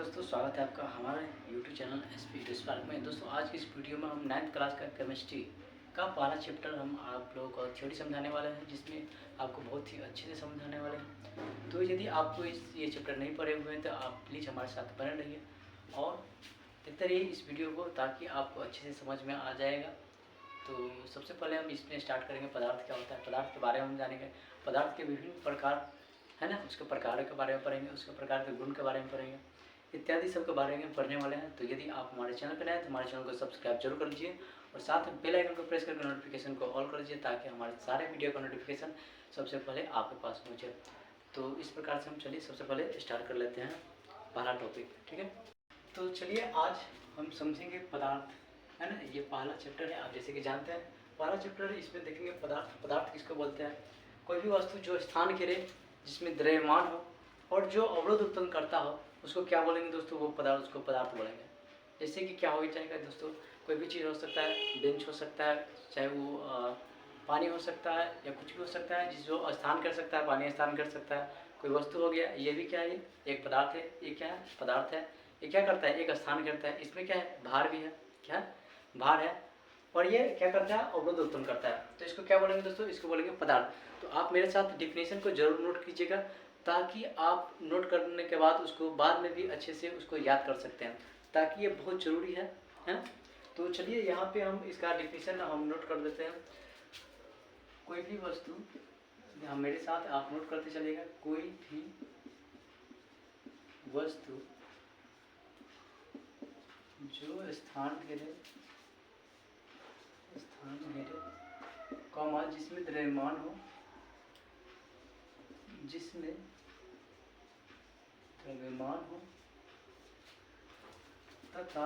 दोस्तों, स्वागत है आपका हमारे YouTube चैनल एसपी स्पार्क में। दोस्तों, आज की इस वीडियो में हम 9th क्लास का केमिस्ट्री का पहला चैप्टर हम आप लोगों को थ्योरी समझाने वाले हैं, जिसमें आपको बहुत ही अच्छे से समझाने वाले हैं। तो यदि आपको ये चैप्टर नहीं पढ़े हुए हैं तो आप प्लीज़ हमारे साथ बने रहिए और देखते रहिए इस वीडियो को, ताकि आपको अच्छे से समझ में आ जाएगा। तो सबसे पहले हम इसमें स्टार्ट करेंगे पदार्थ क्या होता है। पदार्थ के बारे में हम जानेंगे। पदार्थ के विभिन्न प्रकार है ना, उसके प्रकार के बारे में पढ़ेंगे, उसके प्रकार के गुण के बारे में पढ़ेंगे, इत्यादि सब के बारे में पढ़ने वाले हैं। तो यदि आप हमारे चैनल पर नए हैं तो हमारे चैनल को सब्सक्राइब जरूर कर लीजिए और साथ में बेल आइकन को प्रेस करके नोटिफिकेशन को ऑल कर लीजिए, ताकि हमारे सारे वीडियो का नोटिफिकेशन सबसे पहले आपके पास पहुँचे। तो इस प्रकार से हम चलिए सबसे पहले स्टार्ट कर लेते हैं पहला टॉपिक, ठीक है। तो चलिए आज हम समझेंगे पदार्थ, है ना। ये पहला चैप्टर है, आप जैसे कि जानते हैं पहला चैप्टर है। इसमें देखेंगे पदार्थ। पदार्थ किसको बोलते हैं? कोई भी वस्तु जो स्थान घेरे, जिसमें द्रव्यमान हो और जो अवरोध उत्पन्न करता हो, उसको क्या बोलेंगे दोस्तों? वो पदार्थ, उसको पदार्थ बोलेंगे। जैसे कि क्या हो जाएगा दोस्तों, कोई भी चीज़ हो सकता है, बेंच हो सकता है, चाहे वो पानी हो सकता है या कुछ भी हो सकता है, जिस जो स्थान कर सकता है, पानी स्थान कर सकता है। कोई वस्तु हो गया, ये भी क्या है, एक पदार्थ है। ये क्या है? पदार्थ है। ये क्या करता है? एक स्थान करता है। इसमें क्या है? भार भी है। क्या है? भार है। और ये क्या करता है? अवरोध उत्पन्न करता है। तो इसको क्या बोलेंगे दोस्तों? इसको बोलेंगे पदार्थ। तो आप मेरे साथ डिफिनेशन को जरूर नोट कीजिएगा, ताकि आप नोट करने के बाद उसको बाद में भी अच्छे से उसको याद कर सकते हैं, ताकि ये बहुत ज़रूरी है ना। तो चलिए यहाँ पे हम इसका डिफिनेशन हम नोट कर देते हैं। कोई भी वस्तु, हम मेरे साथ आप नोट करते चलिएगा। कोई भी वस्तु जो स्थान घेरे कॉमा, जिसमें द्रव्यमान हो, जिसमें द्रव्यमान हो तथा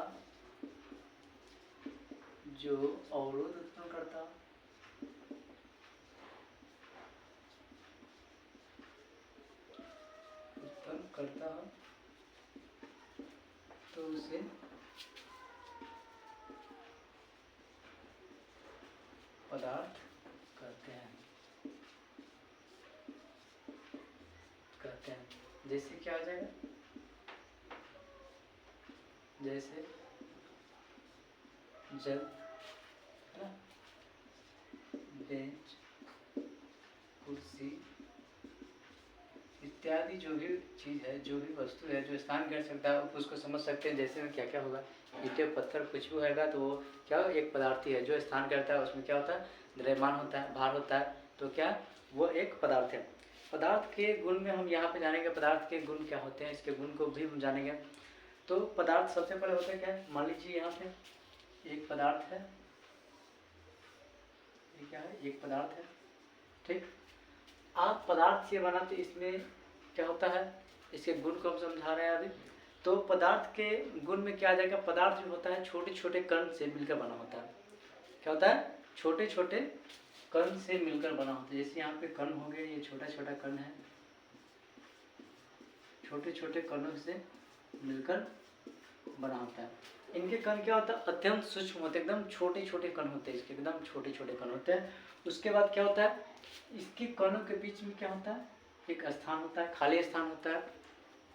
जो अवरोध उत्पन्न करता हो, तो उसे पदार्थ कहते हैं। जैसे क्या आ जाएगा? जैसे जल, है ना, बेंच, कुर्सी इत्यादि जो भी चीज़ है, जो भी वस्तु है, जो स्थान कर सकता है, उसको समझ सकते हैं। जैसे में क्या क्या होगा, ईंटें, पत्थर कुछ भी होगा तो वो क्या, एक पदार्थ ही है। जो स्थान करता है उसमें क्या होता है? द्रव्यमान होता है, भार होता है। तो क्या, वो एक पदार्थ है। पदार्थ के गुण में हम यहाँ पे जानेंगे। पदार्थ के गुण क्या होते हैं, इसके गुण को भी हम जानेंगे। तो पदार्थ सबसे पहले होता है क्या? मान लीजिए यहाँ पे एक पदार्थ है। ये क्या है? एक पदार्थ है, ठीक। आप पदार्थ से बना, तो इसमें क्या होता है, इसके गुण को हम समझा रहे हैं अभी। तो पदार्थ के गुण में क्या आ जाएगा? पदार्थ जो होता है छोटे छोटे कण से मिलकर बना होता है। क्या होता है? छोटे छोटे कण से मिलकर बना होता है। जैसे यहाँ पे कण हो गए, ये छोटा छोटा कण है, छोटे छोटे कणों से मिलकर बना होता है। इनके कण क्या होता है? अत्यंत सूक्ष्म होते हैं, एकदम छोटे छोटे कण होते हैं। इसके एकदम छोटे छोटे कण होते हैं। उसके बाद क्या होता है? इसके कणों के बीच में क्या होता है? एक स्थान होता है, खाली स्थान होता है,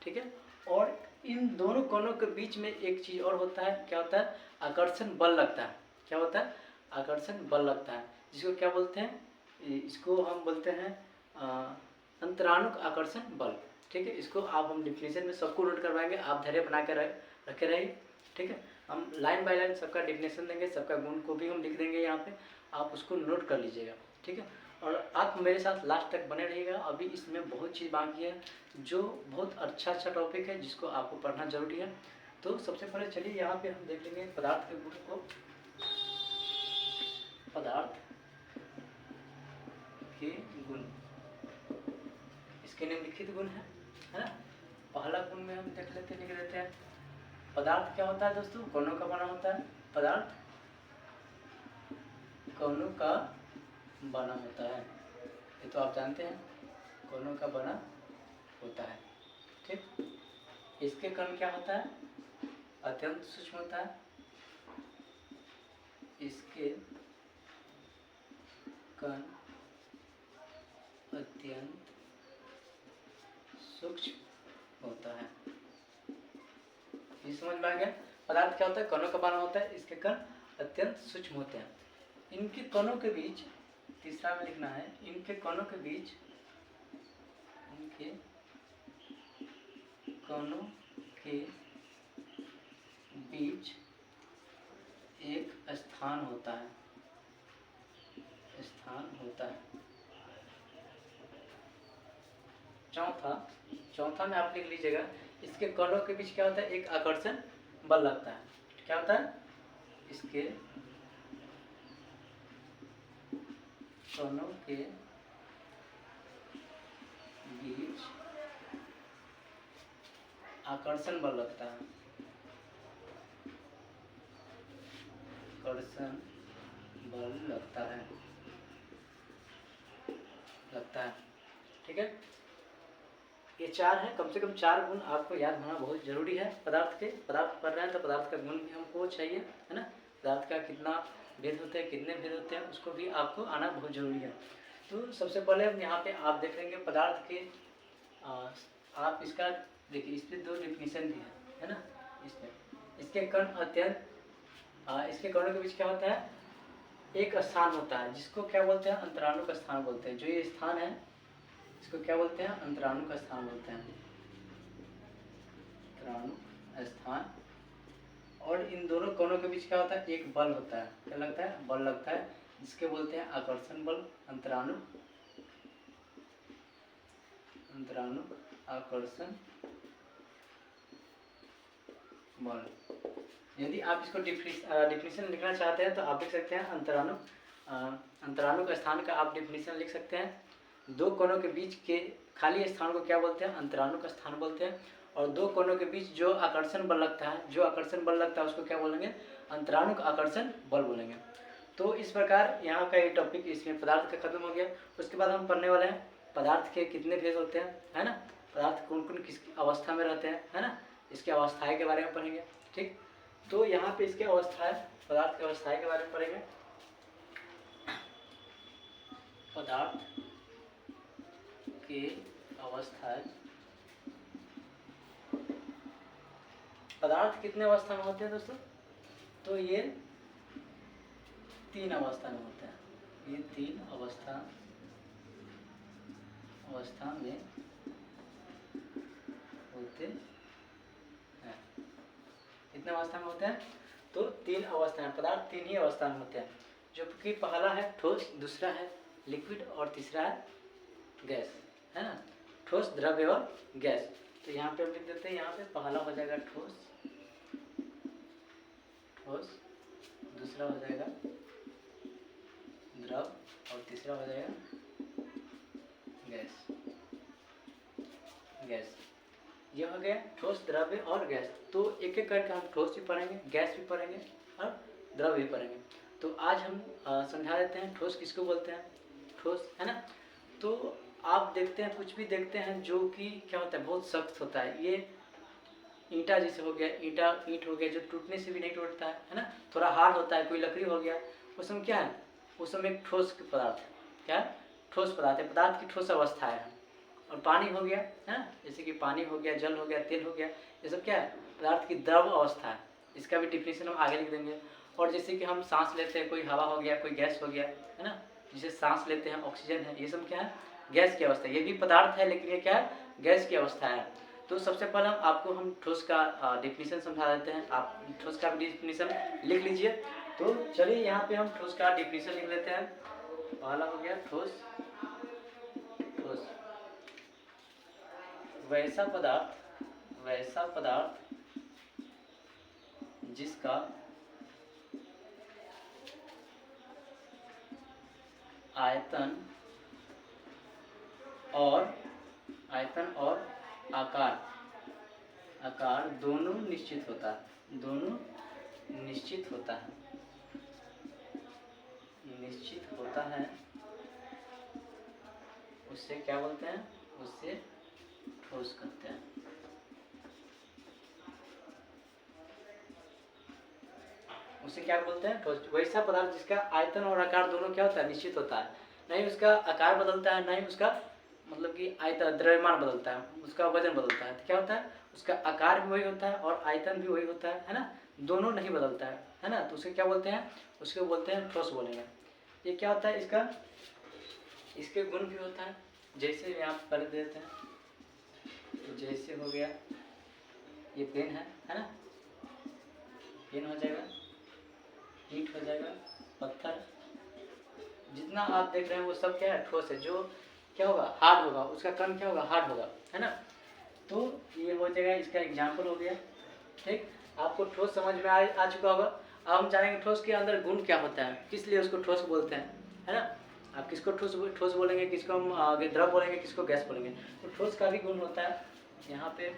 ठीक है। और इन दोनों कणों के बीच में एक चीज और होता है। क्या होता है? आकर्षण बल लगता है। क्या होता है? आकर्षण बल लगता है, जिसको क्या बोलते हैं? इसको हम बोलते हैं अंतराणुक आकर्षण बल, ठीक है। इसको आप हम डिफिनेशन में सबको नोट करवाएंगे, आप धैर्य बना कर रखे रहिए, ठीक है। हम लाइन बाय लाइन सबका डिफिनेशन देंगे, सबका गुण को भी हम लिख देंगे यहाँ पे, आप उसको नोट कर लीजिएगा, ठीक है। और आप मेरे साथ लास्ट तक बने रहिएगा। अभी इसमें बहुत चीज़ बाकी है, जो बहुत अच्छा टॉपिक है, जिसको आपको पढ़ना जरूरी है। तो सबसे पहले चलिए यहाँ पे हम देख लेंगे पदार्थ के गुण को। पदार्थ के गुण, इसके निम्नलिखित गुण है ना। पहला गुण में हम लिख लेते हैं। पदार्थ क्या होता है दोस्तों? कणों का बना होता है। पदार्थ कणों का बना होता है, ये तो आप जानते हैं, कणों का बना होता है, ठीक। इसके कण क्या होता है? अत्यंत सूक्ष्म होता है। इसके कण अत्यंत सूक्ष्म होता है। ये समझ में आ गया। पदार्थ क्या होता है, कणों का बना होता है, इसके कण अत्यंत सूक्ष्म होते हैं। इनके कणों के बीच, तीसरा में लिखना है, इनके कणों के बीच, इनके कणों के बीच एक स्थान होता है, स्थान होता है। चौथा में आप लिख लीजिएगा, इसके कणों के बीच क्या होता है, एक आकर्षण बल लगता है। क्या होता है, इसके कणों के बीच आकर्षण बल लगता है, आकर्षण बल लगता है, ठीक है। ये 4 है, कम से कम 4 गुण आपको याद होना बहुत जरूरी है। पदार्थ पढ़ रहे हैं तो पदार्थ का गुण भी हमको चाहिए, है ना। पदार्थ का कितना भेद होते हैं, कितने भेद होते हैं, उसको भी आपको आना बहुत जरूरी है। तो सबसे पहले हम यहाँ पे आप देखेंगे पदार्थ के आप इसका देखिए, इस पर 2 डिफिनीशन भी है ना। इसमें इसके कण अत्यंत इसके कणों के बीच क्या होता है, एक स्थान होता है, जिसको क्या बोलते हैं, अंतराणु का स्थान बोलते हैं। जो ये स्थान है इसको क्या बोलते हैं, अंतराणु का स्थान बोलते हैं, अंतराणु स्थान। और इन दोनों कोनों के बीच क्या होता है, एक बल होता है। क्या लगता है, बल लगता है, जिसके बोलते हैं आकर्षण बल, अंतराणु आकर्षण बल। यदि आप इसको डिफिनीशन लिखना चाहते हैं तो आप लिख सकते हैं, अंतराणु का स्थान का आप डिफिनीशन लिख सकते हैं। 2 कोनों के बीच के खाली स्थान को क्या बोलते हैं, अंतराणु का स्थान बोलते हैं। और 2 कोनों के बीच जो आकर्षण बल लगता है, उसको क्या बोलेंगे, अंतराणु का आकर्षण बल बोलेंगे। तो इस प्रकार यहाँ का ये टॉपिक इसमें पदार्थ का खत्म हो गया। उसके बाद हम पढ़ने वाले हैं पदार्थ के कितने भेद होते हैं, है ना। पदार्थ कौन कौन किस अवस्था में रहते हैं, है ना। इसकी अवस्थाएं के बारे में पढ़ेंगे, ठीक। तो यहाँ पे इसके अवस्थाएं, पदार्थ की अवस्थाएं के बारे में पढ़ेंगे। पदार्थ के अवस्थाएं, पदार्थ कितने अवस्था में होते हैं दोस्तों, तो ये 3 अवस्था में होते हैं। ये 3 अवस्था में होते हैं। कितने अवस्था में होते हैं, तो 3 अवस्था में, पदार्थ 3 ही अवस्था में होते हैं। जो कि पहला है ठोस, दूसरा है लिक्विड और तीसरा है गैस, है ना। ठोस, द्रव्य और गैस। तो यहाँ पे हम लिख देते हैं, यहाँ पे पहला हो जाएगा ठोस, दूसरा हो जाएगा द्रव और तीसरा हो जाएगा गैस। ये हो गया ठोस, द्रव्य और गैस। तो एक एक करके हम ठोस भी पढ़ेंगे, गैस भी पढ़ेंगे और द्रव भी पढ़ेंगे। तो आज हम समझा देते हैं ठोस किसको बोलते हैं, ठोस, है ना। तो आप देखते हैं, कुछ भी देखते हैं जो कि क्या होता है, बहुत सख्त होता है। ये ईंटा जैसे हो गया, ईंट हो गया, जो टूटने से भी नहीं टूटता है ना। थोड़ा हार्ड होता है, कोई लकड़ी हो गया, उसमें क्या है, उसमें एक ठोस पदार्थ है। क्या है, ठोस पदार्थ है, पदार्थ की ठोस अवस्था है। और पानी हो गया, है ना, जैसे कि पानी हो गया, जल हो गया, तेल हो गया, ये सब क्या है, पदार्थ की द्रव अवस्था है। इसका भी डिफिनीशन हम आगे लिख देंगे। और जैसे कि हम सांस लेते हैं, कोई हवा हो गया, कोई गैस हो गया, है ना, जिसे सांस लेते हैं, ऑक्सीजन है, ये सब क्या है, गैस की अवस्था। ये भी पदार्थ है, लेकिन ये क्या है, गैस की अवस्था है। तो सबसे पहले आपको हम ठोस का डिफिनीशन समझा देते हैं। आप ठोस का भी डिफिनीशन लिख लीजिए। तो चलिए यहाँ पे हम ठोस का डिफिनीशन लिख लेते हैं। पहला हो गया ठोस, वैसा पदार्थ जिसका आयतन और आकार दोनों निश्चित होता है, उससे क्या बोलते हैं, उससे ठोस कहते हैं। उसे क्या बोलते हैं, ठोस। वैसा पदार्थ जिसका आयतन और आकार दोनों क्या होता है, निश्चित होता है। नहीं उसका आकार बदलता है, नहीं उसका मतलब मतलब कि आयतन द्रव्यमान बदलता है, उसका वजन बदलता है, तो क्या होता है उसका आकार भी वही होता है और आयतन भी वही होता है ना, दोनों नहीं बदलता है ना, तो उसे क्या बोलते हैं, उसको बोलते हैं ठोस बोलेंगे। ये क्या होता है इसका, इसके गुण भी होता है, जैसे यहाँ पर पढ़ देते हैं, तो जैसे हो गया ये पेन है ना, पेन हो जाएगा, ईंट हो जाएगा, पत्थर, जितना आप देख रहे हैं वो सब क्या है ठोस है, जो क्या होगा हार्ड होगा, उसका कण क्या होगा हार्ड होगा, है ना। तो ये हो जाएगा, इसका एग्जाम्पल हो गया। ठीक, आपको ठोस समझ में आ चुका होगा। अब हम जानेंगे ठोस के अंदर गुण क्या होता है, किस लिए उसको ठोस बोलते हैं, है ना। आप किसको ठोस बोलेंगे, किसको हम आगे द्रव बोलेंगे, किसको गैस बोलेंगे, तो ठोस का भी गुण होता है। यहाँ पे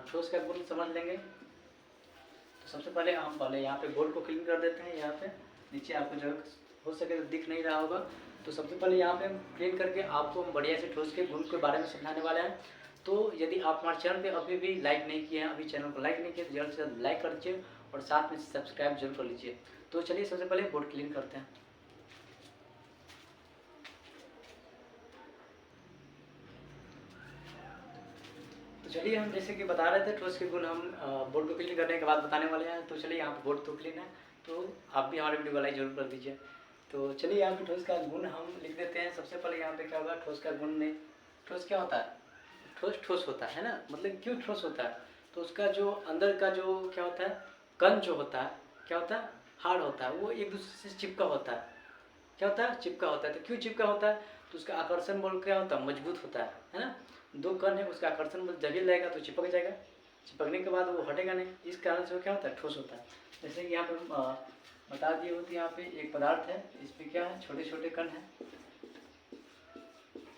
ठोस का गुण समझ लेंगे। तो सबसे पहले हम यहाँ पे बोर्ड को क्लीन कर देते हैं। यहाँ पे नीचे आपको जगह हो सके तो दिख नहीं रहा होगा, तो सबसे पहले यहाँ पे हम क्लीन करके आपको हम बढ़िया से ठोस के गुण के बारे में समझाने वाले हैं। तो यदि आप हमारे चैनल पे अभी भी लाइक नहीं किए हैं, अभी चैनल को लाइक नहीं किए, तो जल्द से जल्द लाइक कर दीजिए और साथ में सब्सक्राइब जरूर कर लीजिए। तो चलिए सबसे पहले बोर्ड क्लीन करते हैं। तो चलिए हम जैसे कि बता रहे थे ठोस के गुण हम बोर्ड को क्लीन करने के बाद बताने वाले हैं। तो चलिए यहाँ पर बोर्ड तो क्लीन है, तो आप भी हमारे वीडियो को लाइक जरूर कर दीजिए। तो चलिए यहाँ पे ठोस का गुण हम लिख देते हैं। सबसे पहले यहाँ पे क्या होगा, ठोस का गुण में ठोस क्या होता है, ठोस होता है ना, मतलब क्यों ठोस होता है, तो उसका जो अंदर का जो क्या होता है कण जो होता है क्या होता है हार्ड होता है, वो एक दूसरे से चिपका होता है, क्या होता है चिपका होता है। तो क्यों चिपका होता है, तो उसका आकर्षण बल क्या होता है मजबूत होता है ना। दो कण है, उसका आकर्षण बल जब लगेगा तो चिपक जाएगा, चिपकने के बाद वो हटेगा नहीं, इस कारण से वो क्या होता है ठोस होता है। जैसे कि यहाँ पे बता दिए होते, यहाँ पे एक पदार्थ है, इसमें क्या है छोटे छोटे कण है,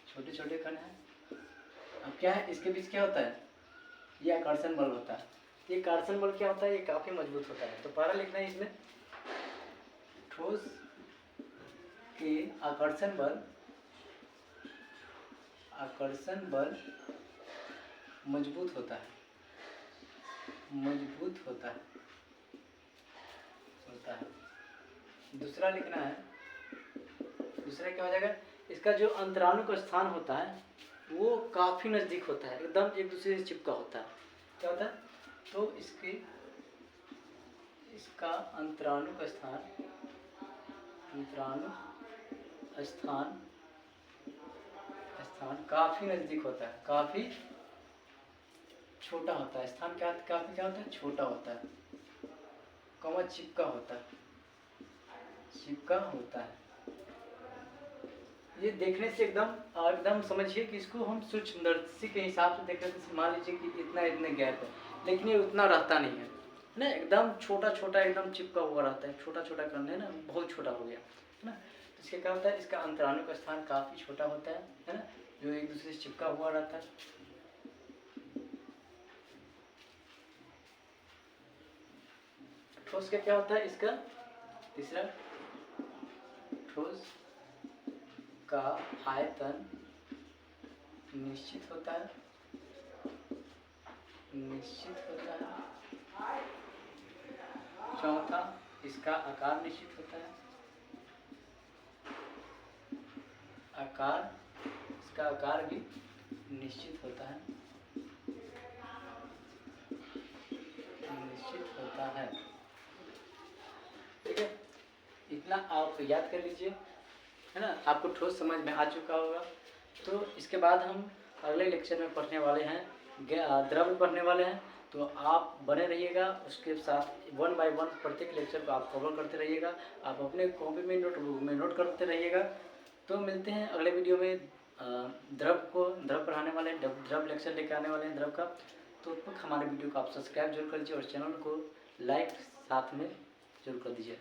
छोटे छोटे कण है। अब क्या है इसके बीच क्या होता है, ये आकर्षण बल होता है। ये आकर्षण बल क्या होता है, ये काफी मजबूत होता है। तो पहला लिखना है इसमें, ठोस के आकर्षण बल मजबूत होता है, मजबूत होता है। दूसरा लिखना है, दूसरा क्या हो जाएगा, इसका जो अंतराणु का स्थान होता है वो काफी नजदीक होता है, एकदम एक दूसरे से चिपका होता है। क्या होता है, तो इसका अंतराणु का स्थान, स्थान काफी नजदीक होता है, काफी छोटा होता है। स्थान क्या काफी क्या होता है छोटा होता है, कमा चिपका होता है, चिपका होता है। ये देखने से एकदम समझिए कि इसको हम सूक्ष्मदर्शी के हिसाब से देख रहे थे, मान लीजिए कि इतना गैप है, लेकिन ये उतना रहता नहीं है ना, एकदम छोटा छोटा एकदम चिपका हुआ रहता है, छोटा छोटा करना है ना, बहुत छोटा हो गया है ना। तो इसके क्या होता है, इसका अंतराणु का स्थान काफी छोटा होता है ना, जो एक दूसरे से चिपका हुआ रहता है। ठोस का क्या होता है, इसका तीसरा, ठोस का आयतन निश्चित होता है, चौथा इसका आकार निश्चित होता है, इसका आकार भी निश्चित होता है, ठीक है। इतना आप याद कर लीजिए, है ना, आपको ठोस समझ में आ चुका होगा। तो इसके बाद हम अगले लेक्चर में पढ़ने वाले हैं, द्रव्य पढ़ने वाले हैं। तो आप बने रहिएगा, उसके साथ 1 बाय 1 प्रत्येक लेक्चर को आप कवर करते रहिएगा, आप अपने कॉपी में नोटबुक में नोट करते रहिएगा। तो मिलते हैं अगले वीडियो में, द्रव पढ़ाने वाले हैं, द्रव लेक्चर लेकर आने वाले हैं द्रव का। तो हमारे वीडियो को आप सब्सक्राइब जरूर कर लीजिए और चैनल को लाइक साथ में जरूर कर दीजिए।